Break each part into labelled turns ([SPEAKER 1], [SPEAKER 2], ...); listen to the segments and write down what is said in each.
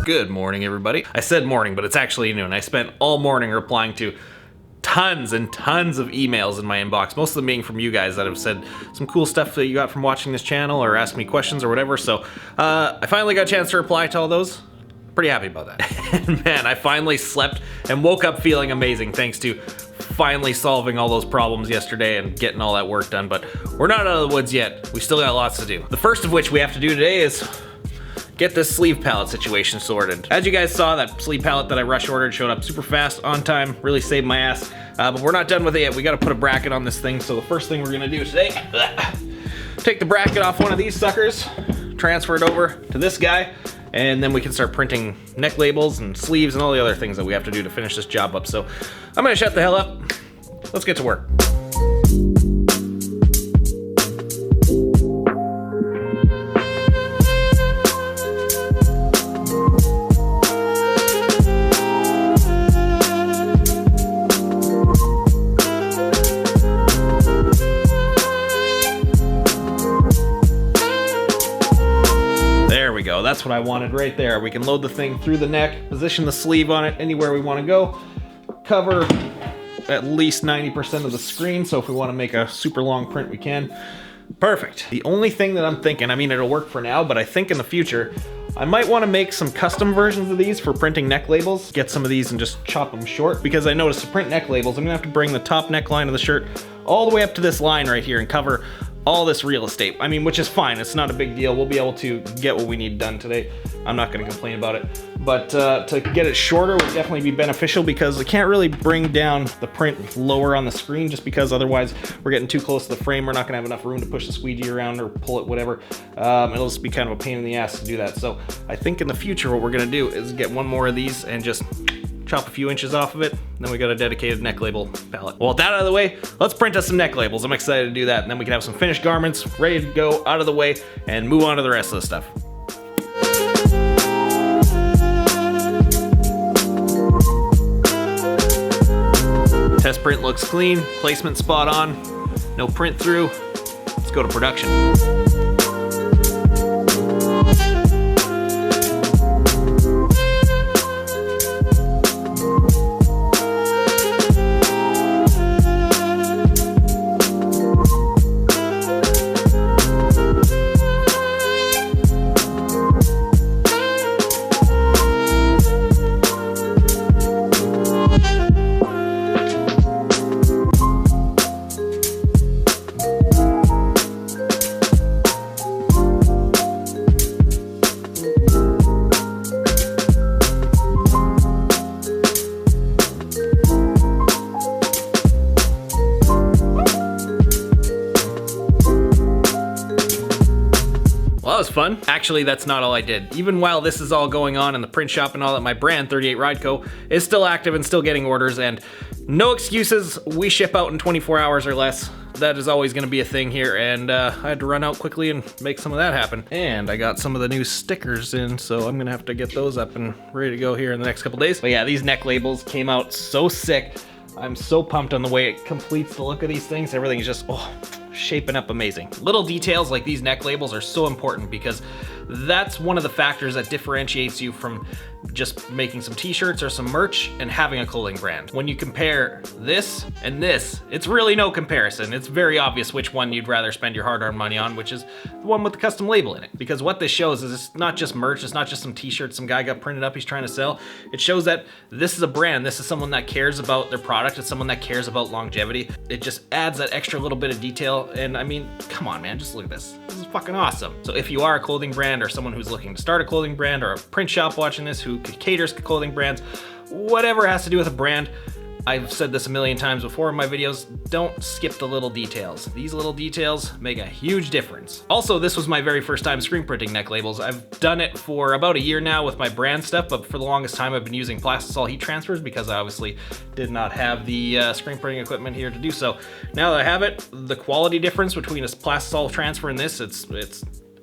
[SPEAKER 1] Good morning, everybody. I said morning, but it's actually noon. I spent all morning replying to tons and tons of emails in my inbox, most of them being from you guys that have said some cool stuff that you got from watching this channel or asked me questions or whatever. So I finally got a chance to reply to all those. Pretty happy about that. And man, I finally slept and woke up feeling amazing thanks to finally solving all those problems yesterday and getting all that work done. But we're not out of the woods yet. We still got lots to do. The first of which we have to do today is get this sleeve pallet situation sorted. As you guys saw, that sleeve pallet that I rush ordered showed up super fast, on time, really saved my ass. But we're not done with it yet. We gotta put a bracket on this thing. So the first thing we're gonna do today, take the bracket off one of these suckers, transfer it over to this guy, and then we can start printing neck labels and sleeves and all the other things that we have to do to finish this job up. So I'm gonna shut the hell up. Let's get to work. That's what I wanted right there. We can load the thing through the neck, position the sleeve on it anywhere we want to go, cover at least 90% of the screen, so if we want to make a super long print, we can. Perfect. The only thing that I'm thinking, I mean, it'll work for now, but I think in the future, I might want to make some custom versions of these for printing neck labels. Get some of these and just chop them short, because I noticed to print neck labels, I'm gonna have to bring the top neckline of the shirt all the way up to this line right here and cover all this real estate. I mean, which is fine, it's not a big deal. We'll be able to get what we need done today. I'm not gonna complain about it. But to get it shorter would definitely be beneficial, because I can't really bring down the print lower on the screen, just because otherwise we're getting too close to the frame. We're not gonna have enough room to push the squeegee around or pull it, whatever. It'll just be kind of a pain in the ass to do that. So I think in the future what we're gonna do is get one more of these and just chop a few inches off of it, then we got a dedicated neck label palette. Well, with that out of the way, let's print us some neck labels. I'm excited to do that, and then we can have some finished garments ready to go out of the way and move on to the rest of the stuff. Test print looks clean, placement spot on, no print through. Let's go to production. That was fun. Actually, that's not all I did. Even while this is all going on in the print shop and all that, my brand, 38 Ride Co, is still active and still getting orders, and no excuses. We ship out in 24 hours or less. That is always gonna be a thing here, and I had to run out quickly and make some of that happen. And I got some of the new stickers in, so I'm gonna have to get those up and ready to go here in the next couple days. But yeah, these neck labels came out so sick. I'm so pumped on the way it completes the look of these things. Everything's just, shaping up amazing. Little details like these neck labels are so important, because that's one of the factors that differentiates you from just making some t-shirts or some merch and having a clothing brand. When you compare this and this, it's really no comparison. It's very obvious which one you'd rather spend your hard-earned money on, which is the one with the custom label in it. Because what this shows is it's not just merch, it's not just some t-shirts some guy got printed up he's trying to sell. It shows that this is a brand, this is someone that cares about their product, it's someone that cares about longevity. It just adds that extra little bit of detail, and I mean, come on man, just look at this. This is fucking awesome. So if you are a clothing brand or someone who's looking to start a clothing brand, or a print shop watching this who caters to clothing brands, whatever has to do with a brand, I've said this a million times before in my videos, don't skip the little details. These little details make a huge difference. Also, this was my very first time screen printing neck labels. I've done it for about a year now with my brand stuff, but for the longest time I've been using plastisol heat transfers, because I obviously did not have the screen printing equipment here to do so. Now that I have it, the quality difference between a plastisol transfer and this, it's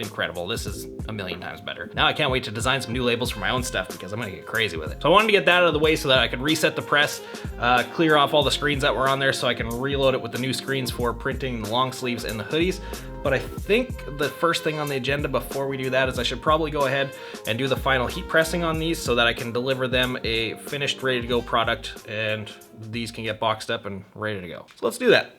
[SPEAKER 1] incredible. This is a million times better. Now I can't wait to design some new labels for my own stuff because I'm gonna get crazy with it. So I wanted to get that out of the way so that I could reset the press, clear off all the screens that were on there so I can reload it with the new screens for printing the long sleeves and the hoodies. But I think the first thing on the agenda before we do that is I should probably go ahead and do the final heat pressing on these so that I can deliver them a finished, ready to go product, and these can get boxed up and ready to go. So let's do that.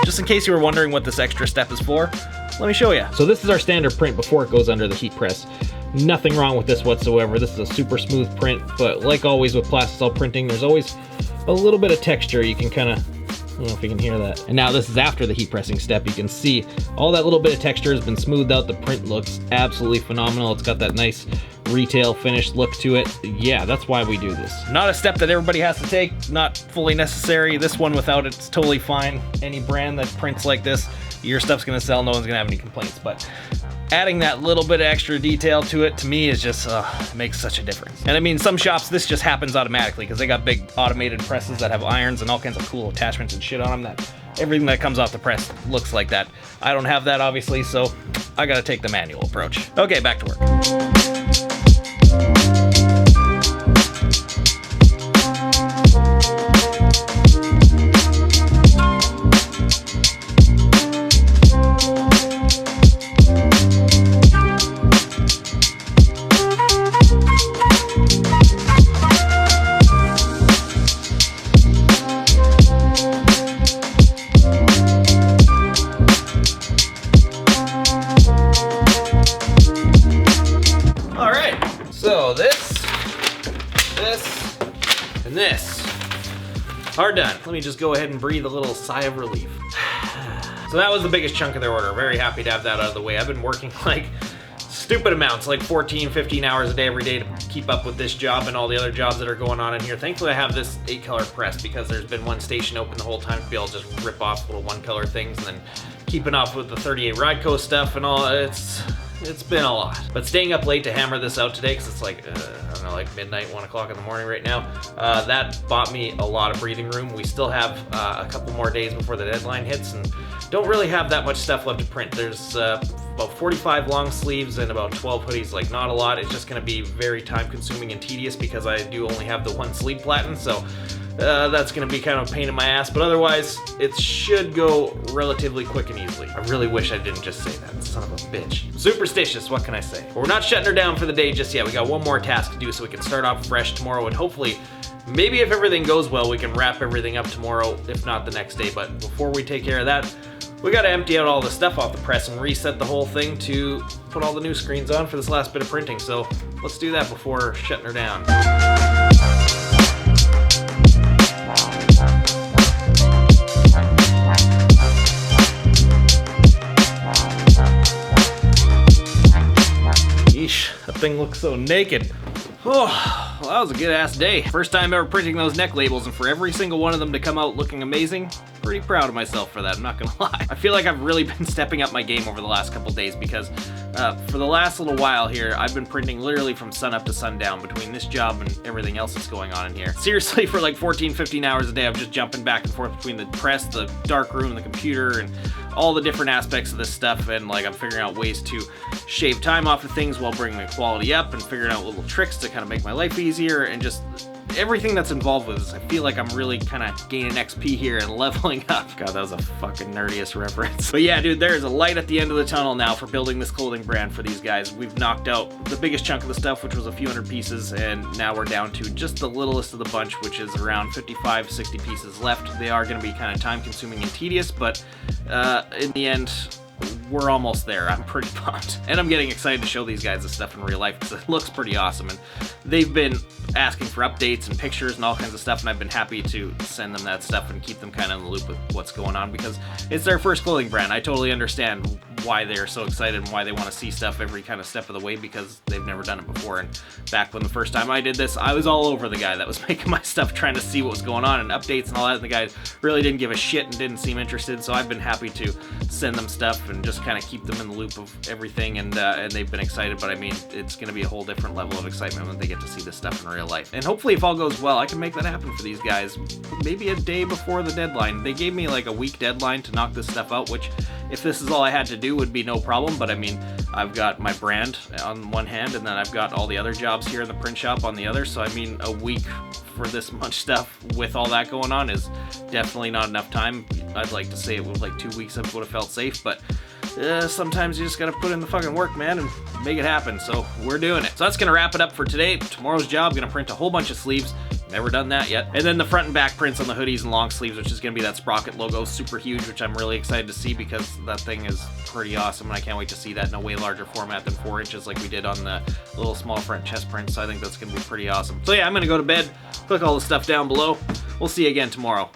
[SPEAKER 1] Just in case you were wondering what this extra step is for, let me show you. So this is our standard print before it goes under the heat press. Nothing wrong with this whatsoever. This is a super smooth print, but like always with plastisol printing, there's always a little bit of texture. You can kind of, I don't know if you can hear that. And now this is after the heat pressing step. You can see all that little bit of texture has been smoothed out. The print looks absolutely phenomenal. It's got that nice retail finished look to it. Yeah, that's why we do this. Not a step that everybody has to take, not fully necessary. This one without it's totally fine. Any brand that prints like this, your stuff's gonna sell, no one's gonna have any complaints. But adding that little bit of extra detail to it, to me, is just, makes such a difference. And I mean, some shops, this just happens automatically because they got big automated presses that have irons and all kinds of cool attachments and shit on them that everything that comes off the press looks like that. I don't have that, obviously, so I gotta take the manual approach. Okay, back to work. So this, and this are done. Let me just go ahead and breathe a little sigh of relief. So that was the biggest chunk of their order. Very happy to have that out of the way. I've been working like stupid amounts, like 14, 15 hours a day every day to keep up with this job and all the other jobs that are going on in here. Thankfully I have this 8-color press because there's been one station open the whole time to be able to just rip off little 1-color things, and then keeping off with the 38 Rideco stuff and all. It's been a lot. But staying up late to hammer this out today, because it's like, I don't know, like midnight, 1 o'clock in the morning right now, that bought me a lot of breathing room. We still have a couple more days before the deadline hits, and don't really have that much stuff left to print. There's about 45 long sleeves and about 12 hoodies, like not a lot. It's just gonna be very time consuming and tedious because I do only have the 1 sleeve platen, so that's gonna be kind of a pain in my ass, but otherwise it should go relatively quick and easily. I really wish I didn't just say that, son of a bitch. Superstitious, what can I say? But we're not shutting her down for the day just yet. We got one more task to do so we can start off fresh tomorrow, and hopefully, maybe if everything goes well, we can wrap everything up tomorrow, if not the next day. But before we take care of that, we gotta empty out all the stuff off the press and reset the whole thing to put all the new screens on for this last bit of printing. So let's do that before shutting her down. Yeesh, that thing looks so naked. Oh, well, that was a good ass day. First time ever printing those neck labels, and for every single one of them to come out looking amazing, pretty proud of myself for that, I'm not gonna lie. I feel like I've really been stepping up my game over the last couple days because for the last little while here, I've been printing literally from sun up to sundown between this job and everything else that's going on in here. Seriously, for like 14, 15 hours a day, I'm just jumping back and forth between the press, the dark room, the computer, and all the different aspects of this stuff, and like I'm figuring out ways to shave time off of things while bringing the quality up and figuring out little tricks to kind of make my life easier, and just everything that's involved with this. I feel like I'm really kind of gaining XP here and leveling up. God, that was a fucking nerdiest reference. But yeah, dude, there is a light at the end of the tunnel now for building this clothing brand for these guys. We've knocked out the biggest chunk of the stuff, which was a few hundred pieces, and now we're down to just the littlest of the bunch, which is around 55, 60 pieces left. They are going to be kind of time consuming and tedious, but in the end, we're almost there. I'm pretty pumped. And I'm getting excited to show these guys this stuff in real life because it looks pretty awesome. And they've been asking for updates and pictures and all kinds of stuff, and I've been happy to send them that stuff and keep them kind of in the loop with what's going on, because it's their first clothing brand. I totally understand why they're so excited and why they want to see stuff every kind of step of the way, because they've never done it before. And back when the first time I did this, I was all over the guy that was making my stuff, trying to see what was going on and updates and all that, and the guy really didn't give a shit and didn't seem interested. So I've been happy to send them stuff and just kind of keep them in the loop of everything, and they've been excited. But I mean, it's going to be a whole different level of excitement when they get to see this stuff in real life. And hopefully, if all goes well, I can make that happen for these guys maybe a day before the deadline. They gave me like a week deadline to knock this stuff out, which, if this is all I had to do, would be no problem. But I mean, I've got my brand on one hand, and then I've got all the other jobs here in the print shop on the other. So I mean, a week for this much stuff with all that going on is definitely not enough time. I'd like to say it was like 2 weeks would have felt safe, but sometimes you just gotta put in the fucking work, man, and make it happen. So we're doing it. So that's gonna wrap it up for today. Tomorrow's job, gonna print a whole bunch of sleeves. Never done that yet. And then the front and back prints on the hoodies and long sleeves, which is going to be that Sprocket logo, super huge, which I'm really excited to see, because that thing is pretty awesome, and I can't wait to see that in a way larger format than 4 inches like we did on the little small front chest print. So I think that's going to be pretty awesome. So yeah, I'm going to go to bed, click all the stuff down below. We'll see you again tomorrow.